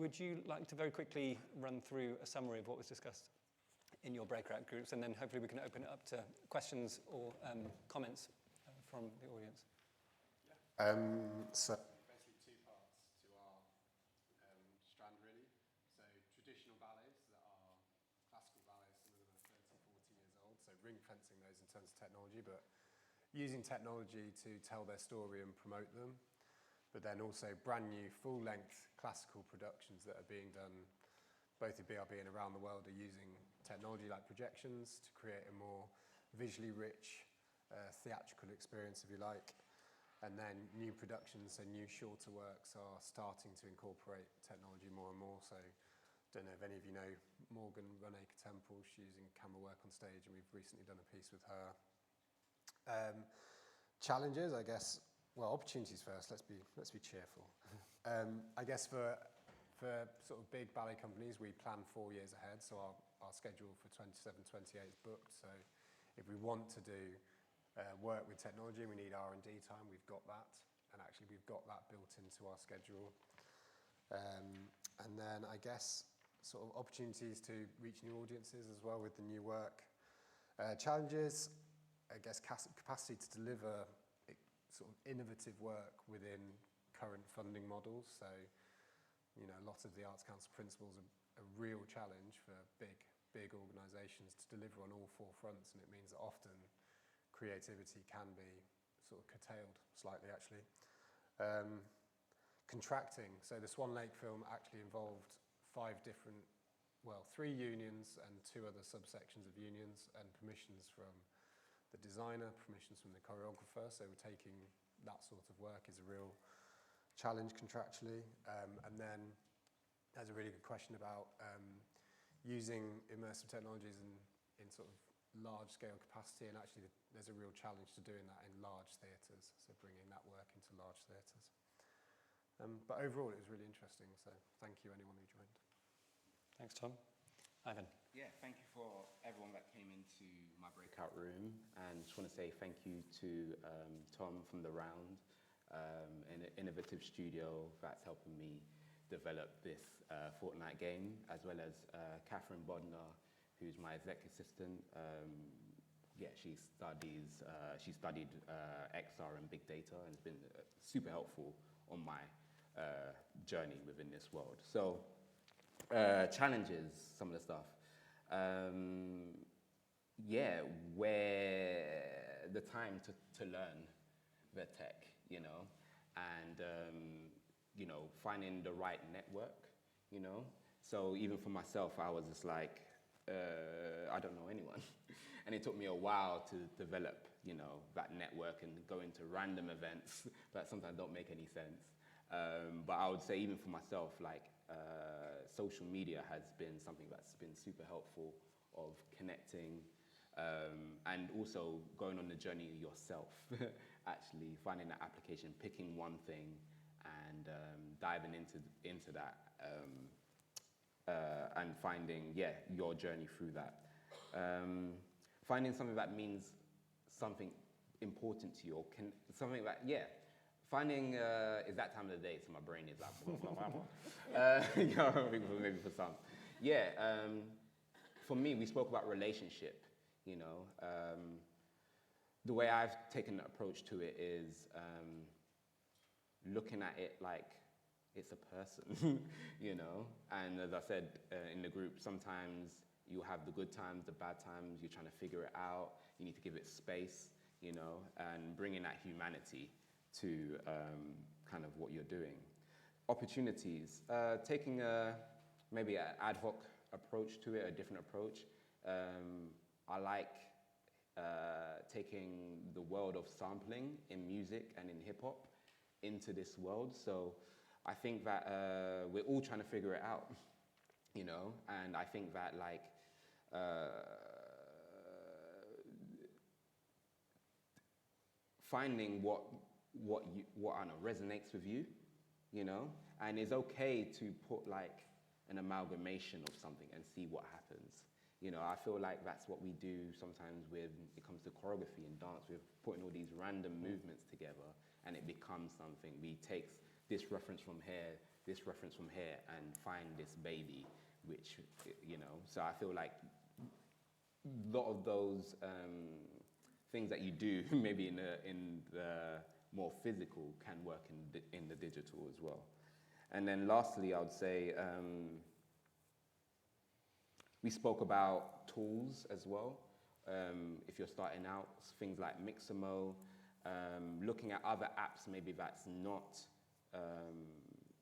would you like to very quickly run through a summary of what was discussed in your breakout groups, and then hopefully we can open it up to questions or comments from the audience? So basically two parts to our strand, really. So traditional ballets that are classical ballets, some of them are 30, 40 years old, so ring fencing those in terms of technology, but using technology to tell their story and promote them. But then also brand new full-length classical productions that are being done both in BRB and around the world are using technology like projections to create a more visually rich theatrical experience, if you like. And then new productions and new shorter works are starting to incorporate technology more and more. So I don't know if any of you know Morgan Renee-Temple. She's using camera work on stage, and we've recently done a piece with her. Challenges, I guess, well, opportunities first, let's be cheerful. I guess for sort of big ballet companies, we plan 4 years ahead, so our schedule for 27, 28 is booked. So if we want to do work with technology, we need R&D time, we've got that, and actually we've got that built into our schedule. And then I guess sort of opportunities to reach new audiences as well with the new work. Challenges, I guess capacity to deliver sort of innovative work within current funding models. So, you know, a lot of the Arts Council principles are a real challenge for big organisations to deliver on all four fronts, and it means that often creativity can be sort of curtailed slightly, actually. Contracting. So the Swan Lake film actually involved 3 unions and 2 other subsections of unions, and permissions from the designer, permissions from the choreographer. So taking that sort of work is a real challenge contractually. And then there's a really good question about using immersive technologies in sort of large-scale capacity, and actually there's a real challenge to doing that in large theatres, so bringing that work into large theatres. But overall, it was really interesting, so thank you, anyone who joined. Thanks, Tom. Ivan. Yeah, thank you for everyone that came into my breakout room, and just want to say thank you to Tom from The Round, an innovative studio that's helping me develop this Fortnite game, as well as Catherine Bodnar, who's my exec assistant. Yeah, she studied XR and big data, and has been super helpful on my journey within this world. So, challenges, some of the stuff. Yeah, where the time to learn the tech, you know, and, you know, finding the right network, you know. So even for myself, I was just like, I don't know anyone. And it took me a while to develop, you know, that network and go into random events that sometimes don't make any sense. But I would say even for myself, like, social media has been something that's been super helpful of connecting, and also going on the journey yourself, actually finding that application, picking one thing and diving into that, and finding, yeah, your journey through that. Finding something that means something important to you, or something that, yeah, finding is that time of the day, so my brain is like, you know, maybe for some. Yeah, for me, we spoke about relationship, you know. The way I've taken the approach to it is looking at it like it's a person, you know. And as I said in the group, sometimes you have the good times, the bad times, you're trying to figure it out, you need to give it space, you know, and bringing that humanity to kind of what you're doing. Opportunities, taking maybe an ad hoc approach to it, a different approach. I like taking the world of sampling in music and in hip hop into this world. So I think that we're all trying to figure it out, you know, and I think that, like, finding what I know resonates with you, you know, and it's okay to put like an amalgamation of something and see what happens. You know, I feel like that's what we do sometimes when it comes to choreography and dance. We're putting all these random movements together and it becomes something. We take this reference from here, this reference from here and find this baby, which, you know, so I feel like a lot of those things that you do maybe in the more physical can work in the digital as well. And then lastly, I would say we spoke about tools as well. If you're starting out, things like Mixamo, looking at other apps maybe that's not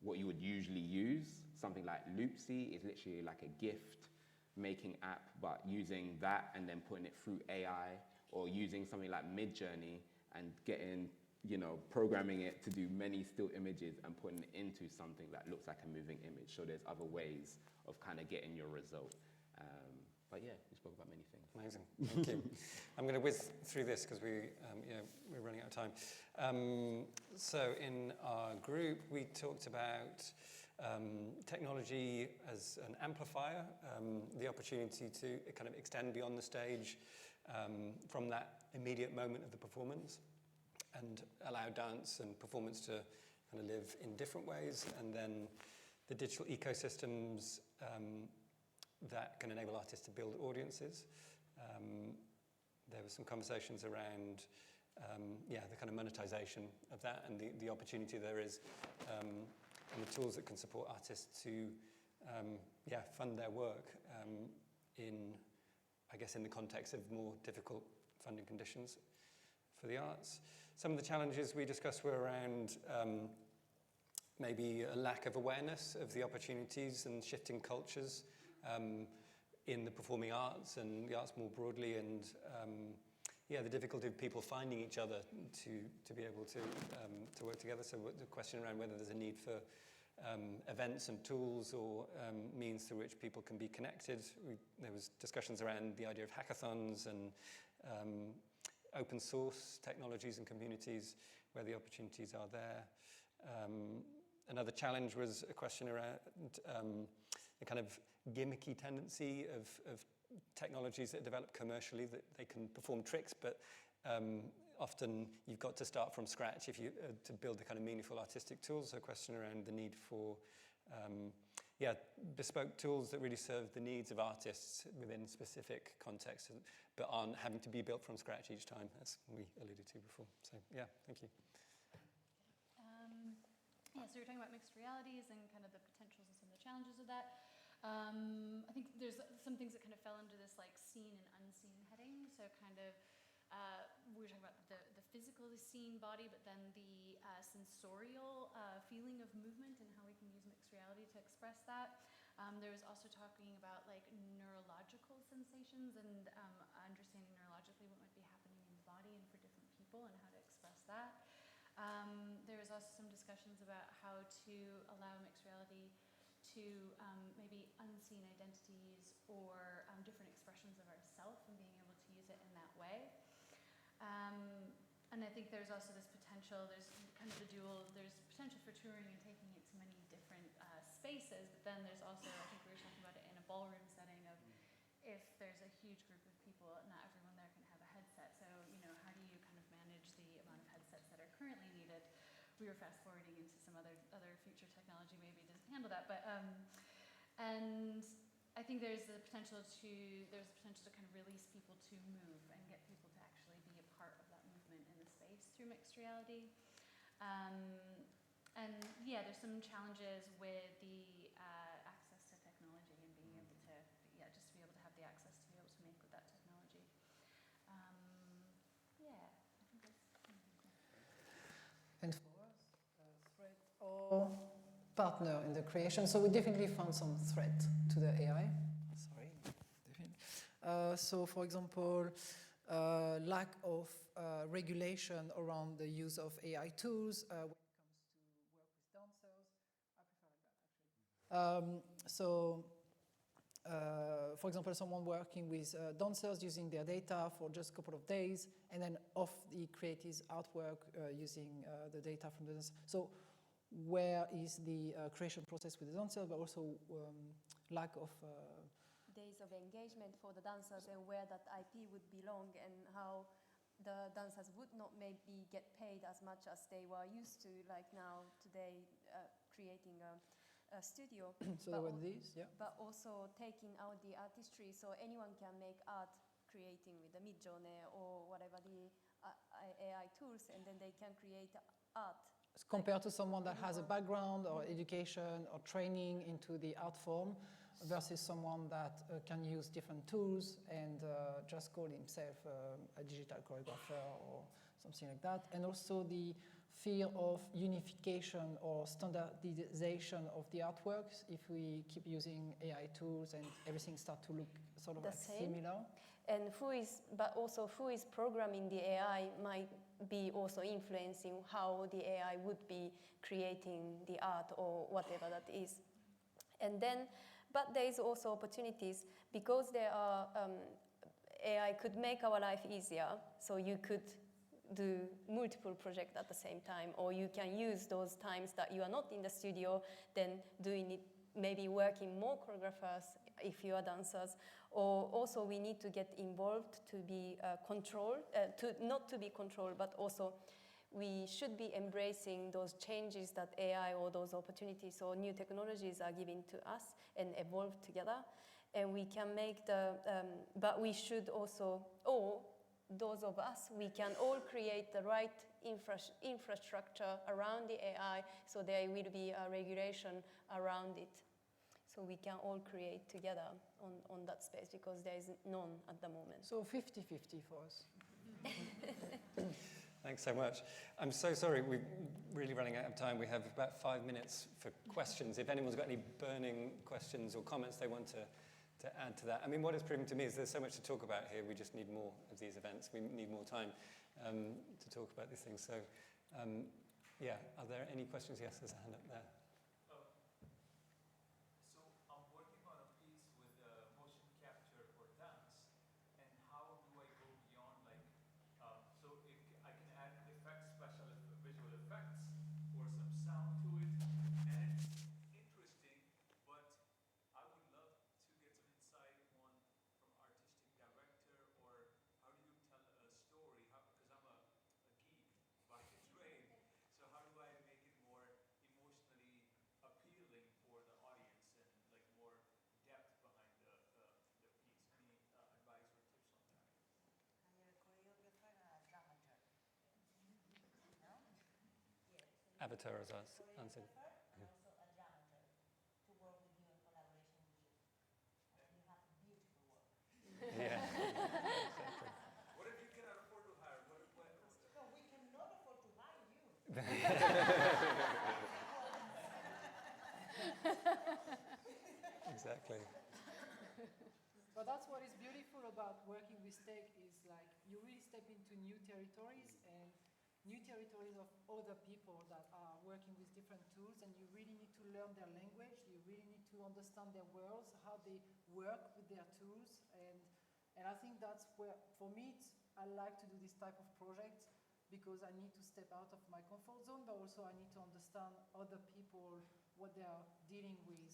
what you would usually use. Something like Loopsy is literally like a gift making app, but using that and then putting it through AI, or using something like Midjourney and getting, you know, programming it to do many still images and putting it into something that looks like a moving image. So there's other ways of kind of getting your result. But yeah, we spoke about many things. Amazing, thank you. I'm going to whiz through this because we're running out of time. So in our group, we talked about technology as an amplifier, the opportunity to kind of extend beyond the stage from that immediate moment of the performance and allow dance and performance to kind of live in different ways, and then the digital ecosystems that can enable artists to build audiences. There were some conversations around the kind of monetization of that and the opportunity there is and the tools that can support artists to fund their work in the context of more difficult funding conditions for the arts. Some of the challenges we discussed were around maybe a lack of awareness of the opportunities and shifting cultures in the performing arts and the arts more broadly, and the difficulty of people finding each other to be able to work together. So the question around whether there's a need for events and tools or means through which people can be connected. There was discussions around the idea of hackathons and open source technologies and communities where the opportunities are there. Another challenge was a question around the kind of gimmicky tendency of technologies that develop commercially, that they can perform tricks, but often you've got to start from scratch if you to build the kind of meaningful artistic tools. So a question around the need for bespoke tools that really serve the needs of artists within specific contexts, but aren't having to be built from scratch each time, as we alluded to before. So yeah, thank you. So you're talking about mixed realities and kind of the potentials and some of the challenges of that. I think there's some things that kind of fell under this like seen and unseen heading. So kind of we were talking about the physically seen body, but then the sensorial feeling of movement and how we can use mixed reality to express that. There was also talking about like neurological sensations and understanding neurologically what might be happening in the body and for different people and how to express that. There was also some discussions about how to allow mixed reality to maybe unseen identities or different expressions of ourself and being able to use it in that way. And I think there's also this potential, there's kind of the dual, there's potential for touring and taking it to many different spaces, but then there's also, I think we were talking about it in a ballroom setting of if there's a huge group of people, not everyone there can have a headset. So, you know, how do you kind of manage the amount of headsets that are currently needed? We were fast forwarding into some other future technology maybe to handle that, but and I think there's the potential to kind of release people to move and get people to actually be a part of that movement in the space through mixed reality. And yeah, there's some challenges with the access to technology and being able to just be able to have the access to be able to make with that technology. I think that's. And for us, threat or partner in the creation. So we definitely found some threat to the AI. Sorry, definitely. So for example, lack of regulation around the use of AI tools when it comes to work with dancers. I prefer like that actually. For example, someone working with dancers using their data for just a couple of days, and then off he creates his artwork using the data from the dancers. So where is the creation process with the dancers, but also lack of days of engagement for the dancers and where that IP would belong and how the dancers would not maybe get paid as much as they were used to, like now today creating a studio. So there were these, yeah. But also taking out the artistry, so anyone can make art creating with the Midjourney or whatever the AI tools, and then they can create art. Compared to someone that has a background or education or training into the art form versus someone that can use different tools and just call himself a digital choreographer or something like that. And also the fear of unification or standardization of the artworks if we keep using AI tools and everything starts to look sort of like similar. And but also who is programming the AI might be also influencing how the AI would be creating the art or whatever that is. And then, but there is also opportunities because there are, AI could make our life easier. So you could do multiple projects at the same time, or you can use those times that you are not in the studio, then doing it, maybe working more choreographers if you are dancers, or also we need to get involved to be controlled, not to be controlled, but also we should be embracing those changes that AI or those opportunities or new technologies are giving to us and evolve together. And we can make but we should also, or those of us, we can all create the right infrastructure around the AI so there will be a regulation around it. So we can all create together on that space because there is none at the moment. So 50-50 for us. Thanks so much. I'm so sorry, we're really running out of time. We have about 5 minutes for questions. If anyone's got any burning questions or comments they want to add to that. I mean, what it's proven to me is there's so much to talk about here. We just need more of these events. We need more time to talk about these things. So, yeah, are there any questions? Yes, there's a hand up there. Avatar as us answered. And also a dramaturg to work with you in collaboration with you. You have beautiful work. Yeah. Exactly. What if you cannot afford to hire? No, we cannot afford to hire you. Exactly. But that's what is beautiful about working with tech is like you really step into new territories and new territories of other people that are working with different tools, and you really need to learn their language, you really need to understand their worlds, how they work with their tools, and I think that's where, for me, I like to do this type of project because I need to step out of my comfort zone, but also I need to understand other people, what they are dealing with,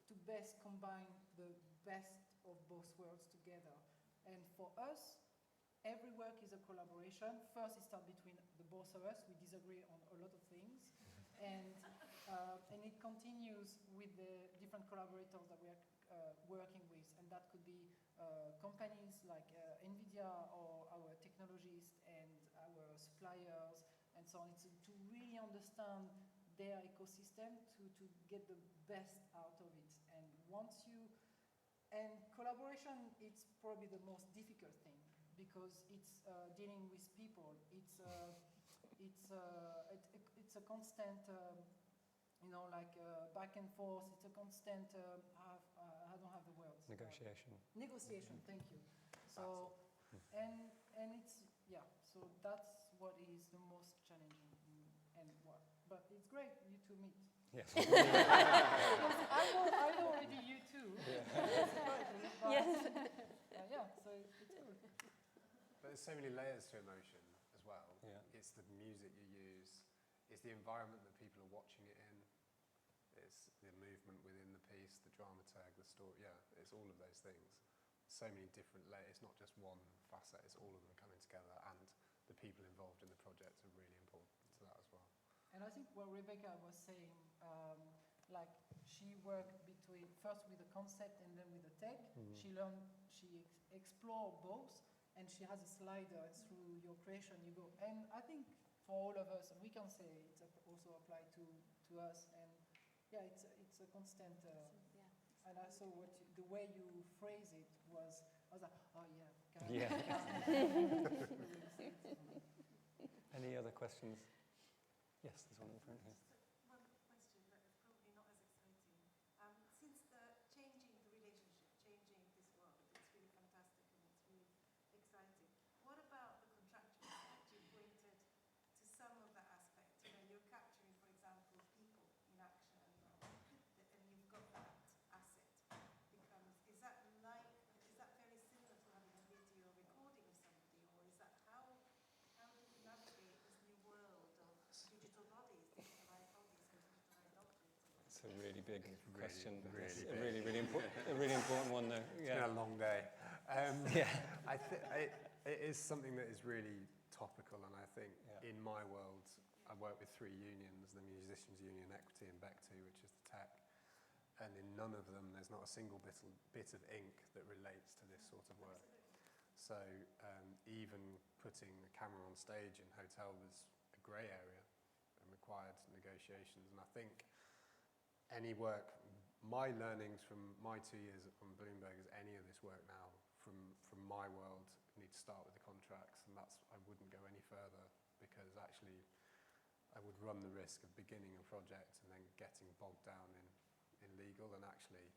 to best combine the best of both worlds together. And for us, every work is a collaboration. First, it starts between the both of us. We disagree on a lot of things. And it continues with the different collaborators that we are working with. And that could be companies like NVIDIA or our technologists and our suppliers and so on. It's to really understand their ecosystem to get the best out of it. And and collaboration, it's probably the most difficult thing, because it's dealing with people. It's a constant, back and forth. It's a constant. I don't have the words. Negotiation. Negotiation. Thank you. So, and it's So that's what is the most challenging, and what. But it's great you two meet. Yes. I know already you too. Yes. So it's cool. But there's so many layers to emotion as well. Yeah. It's the music you use, it's the environment that people are watching it in, it's the movement within the piece, the dramaturg, the story. Yeah, it's all of those things. So many different layers. It's not just one facet. It's all of them coming together, and the people involved in the project are really important to that as well. And I think what Rebecca was saying like she worked first with the concept and then with the tech. She learned, she explored both, and she has a slider through your creation. You go, and I think for all of us, and we can say it's also applied to us, and yeah, it's a constant. And I saw the way you phrase it was, I was like, oh yeah. Any other questions? Yes, there's one in front here. One question, but it's probably not as exciting. Since changing the relationship, changing this world, it's really fantastic and it's really exciting. What about the contractual side? You pointed to some of that aspect. You know, you're capturing, for example, people in action, and you've got that asset. Is that very similar to having a video recording of somebody, or is that how do we navigate this new world of digital bodies, digitalized bodies, and digitalized objects? It's a really big question. Really It's big. a really important one, though. It's been a long day. Yeah. It is something that is really topical, and I think in my world, I work with 3 unions, the Musicians Union, Equity, and BECTU, which is the tech. And in none of them, there's not a single bit of ink that relates to this sort of work. So even putting a camera on stage in hotel was a grey area and required negotiations. And I think any work, my learnings from my 2 years on Bloomberg is any of this work now from my world needs to start with the contracts, and I wouldn't go any further, because actually I would run the risk of beginning a project and then getting bogged down in legal. And actually,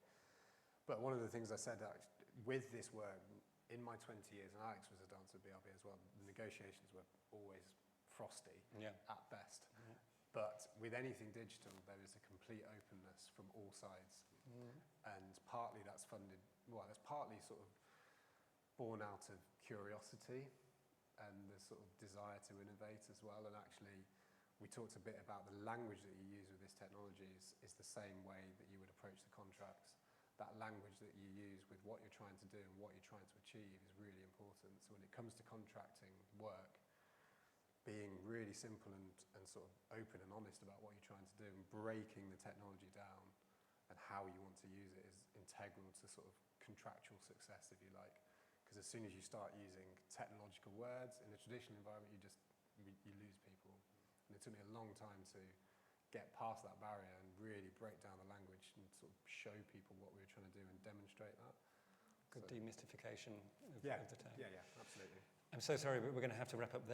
but one of the things I said with this work, in my 20 years, and Alex was a dancer at BRB as well, the negotiations were always frosty at best. But with anything digital, there is a complete openness from all sides. And partly that's that's partly sort of born out of curiosity and the sort of desire to innovate as well. And actually, we talked a bit about the language that you use with this technology is the same way that you would approach the contracts. That language that you use with what you're trying to do and what you're trying to achieve is really important. So when it comes to contracting work, being really simple and sort of open and honest about what you're trying to do and breaking the technology down and how you want to use it is integral to sort of contractual success, if you like. Because as soon as you start using technological words in a traditional environment, you lose people. And it took me a long time to get past that barrier and really break down the language and sort of show people what we were trying to do and demonstrate that. Good demystification of the tech. Yeah, absolutely. I'm so sorry, but we're going to have to wrap up there.